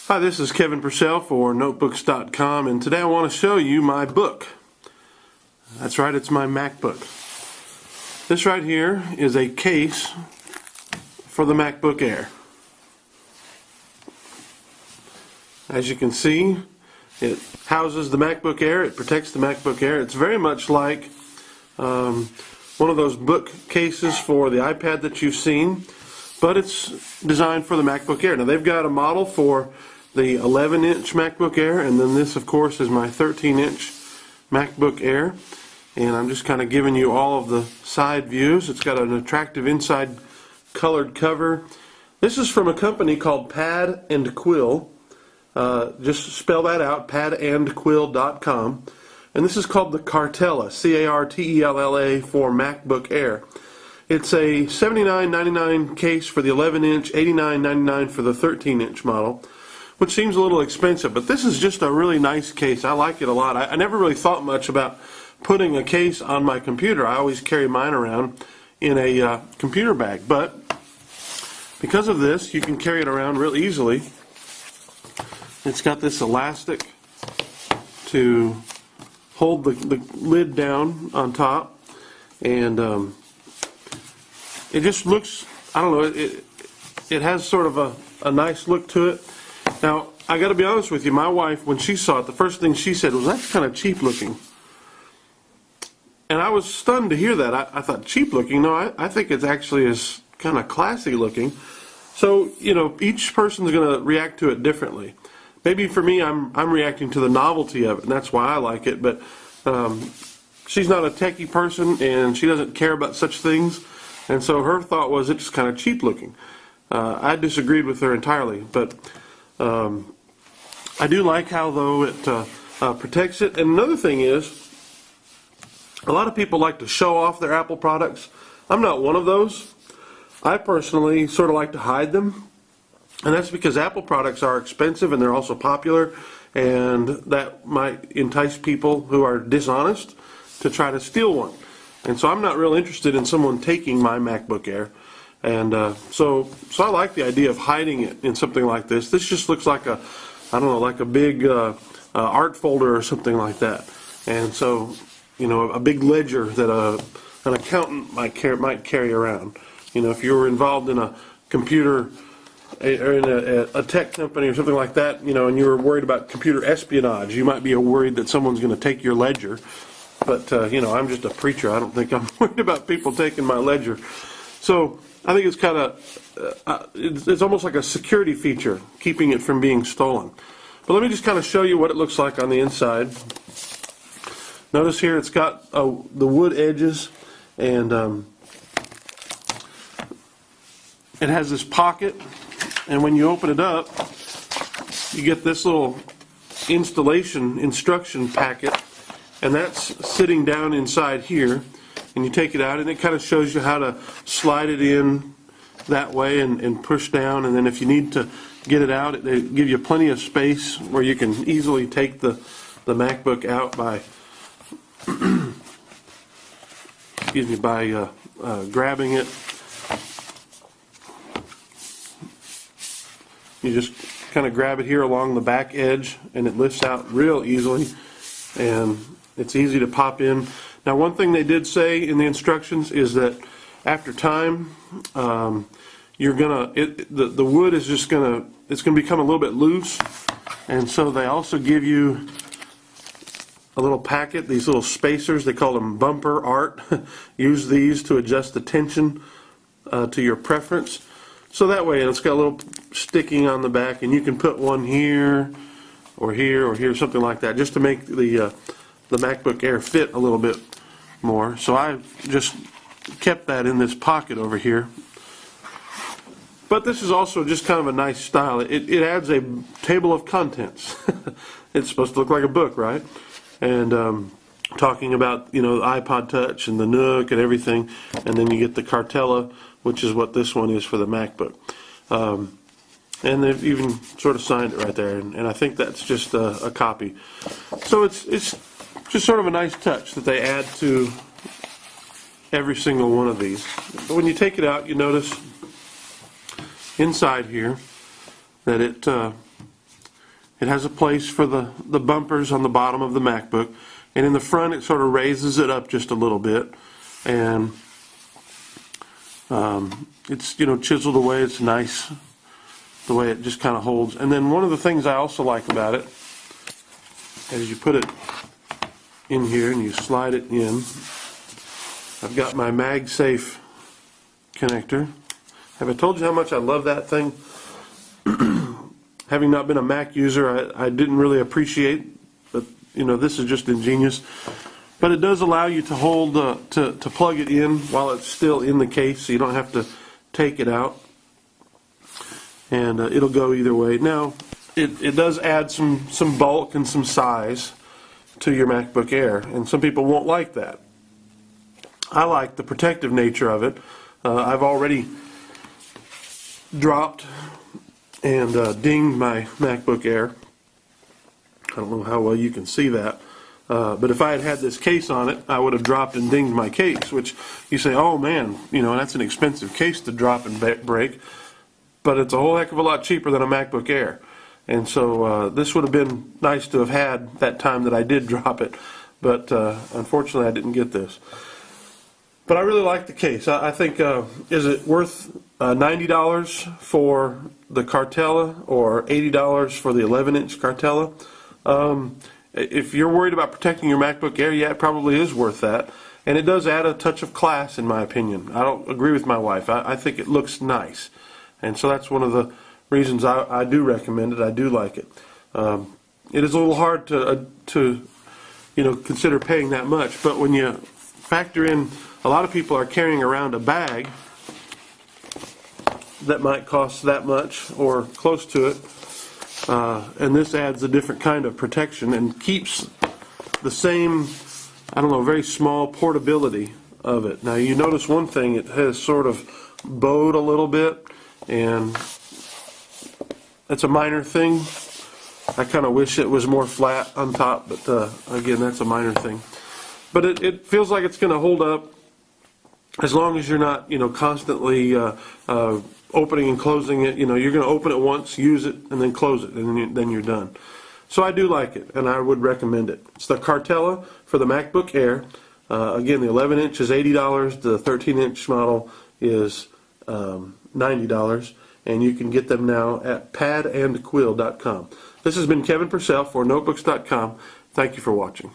Hi, this is Kevin Purcell for Notebooks.com, and today I want to show you my book. That's right, it's my MacBook. This right here is a case for the MacBook Air. As you can see, it houses the MacBook Air, it protects the MacBook Air. It's very much like one of those book cases for the iPad that you've seen, but it's designed for the MacBook Air. Now they've got a model for the 11-inch MacBook Air, and then this of course is my 13-inch MacBook Air, and I'm just kind of giving you all of the side views. It's got an attractive inside colored cover. This is from a company called PadQuill. Just spell that out, padandquill.com, and this is called the Cartella, C-A-R-T-E-L-L-A, for MacBook Air. It's a $79.99 case for the 11-inch, $89.99 for the 13-inch model, which seems a little expensive, but this is just a really nice case. I like it a lot. I never really thought much about putting a case on my computer. I always carry mine around in a computer bag, but because of this, you can carry it around real easily. It's got this elastic to hold the lid down on top, and it just looks, I don't know, it has sort of a nice look to it. Now, I got to be honest with you, my wife, when she saw it, the first thing she said was, "That's kind of cheap looking." And I was stunned to hear that. I thought, cheap looking? No, I think it actually is kind of classy looking. So, you know, each person's going to react to it differently. Maybe for me, I'm reacting to the novelty of it, and that's why I like it. But she's not a techie person, and she doesn't care about such things. And so her thought was it's kind of cheap looking. I disagreed with her entirely, but I do like how, though, it protects it. And another thing is, a lot of people like to show off their Apple products. I'm not one of those. I personally sort of like to hide them. And that's because Apple products are expensive and they're also popular, and that might entice people who are dishonest to try to steal one. And so I'm not real interested in someone taking my MacBook Air. And so I like the idea of hiding it in something like this. This just looks like a, I don't know, like a big art folder or something like that. And so, you know, a big ledger that an accountant might carry around. You know, if you were involved in a computer or in a tech company or something like that, you know, and you were worried about computer espionage, you might be worried that someone's going to take your ledger. But, you know, I'm just a preacher. I don't think I'm worried about people taking my ledger. So I think it's kind of, it's almost like a security feature, keeping it from being stolen. But let me just kind of show you what it looks like on the inside. Notice here it's got the wood edges, and it has this pocket. And when you open it up, you get this little installation instruction packet, and that's sitting down inside here. And you take it out, and it kind of shows you how to slide it in that way and push down. And then if you need to get it out, they give you plenty of space where you can easily take the MacBook out by grabbing it. You just kind of grab it here along the back edge, and it lifts out real easily, and it's easy to pop in. Now, one thing they did say in the instructions is that after time, the wood is just gonna become a little bit loose, and so they also give you a little packet, these little spacers. They call them bumper art. Use these to adjust the tension to your preference. So that way, and it's got a little sticking on the back, and you can put one here, or here, or here, something like that, just to make the MacBook Air fit a little bit more. So I've just kept that in this pocket over here. But this is also just kind of a nice style. It adds a table of contents. It's supposed to look like a book, right? And talking about, you know, the iPod Touch and the Nook and everything, and then you get the Cartella, which is what this one is for the MacBook. And they've even sort of signed it right there, and I think that's just a copy. So it's just sort of a nice touch that they add to every single one of these. But when you take it out, you notice inside here that it It has a place for the bumpers on the bottom of the MacBook, and in the front it sort of raises it up just a little bit, and it's chiseled away. It's nice the way it just kind of holds. And then one of the things I also like about it, as you put it in here and you slide it in, I've got my MagSafe connector. Have I told you how much I love that thing? Having not been a Mac user, I didn't really appreciate, but this is just ingenious. But it does allow you to hold, to plug it in while it's still in the case, so you don't have to take it out. And it'll go either way. Now, it does add some bulk and some size to your MacBook Air, and some people won't like that. I like the protective nature of it. I've already dropped and dinged my MacBook Air. I don't know how well you can see that, but if I had had this case on it, I would have dropped and dinged my case, which you say, oh man, that's an expensive case to drop and break, but it's a whole heck of a lot cheaper than a MacBook Air. And so this would have been nice to have had that time that I did drop it, but unfortunately I didn't get this. But I really like the case. I think, is it worth $90 for the Cartella or $80 for the 11-inch Cartella? If you're worried about protecting your MacBook Air, yeah, it probably is worth that. And it does add a touch of class, in my opinion. I don't agree with my wife. I think it looks nice. And so that's one of the reasons I do recommend it. I do like it. It is a little hard to consider paying that much, but when you factor in, a lot of people are carrying around a bag that might cost that much or close to it, and this adds a different kind of protection and keeps the same, very small portability of it. Now you notice one thing, it has sort of bowed a little bit, and it's a minor thing. I kind of wish it was more flat on top, but again, that's a minor thing. But it feels like it's going to hold up as long as you're not, constantly opening and closing it. You're going to open it once, use it, and then close it, and then you're done. So I do like it, and I would recommend it. It's the Cartella for the MacBook Air. Again, the 11-inch is $80. The 13-inch model is $90, and you can get them now at PadQuill.com. This has been Kevin Purcell for Notebooks.com. Thank you for watching.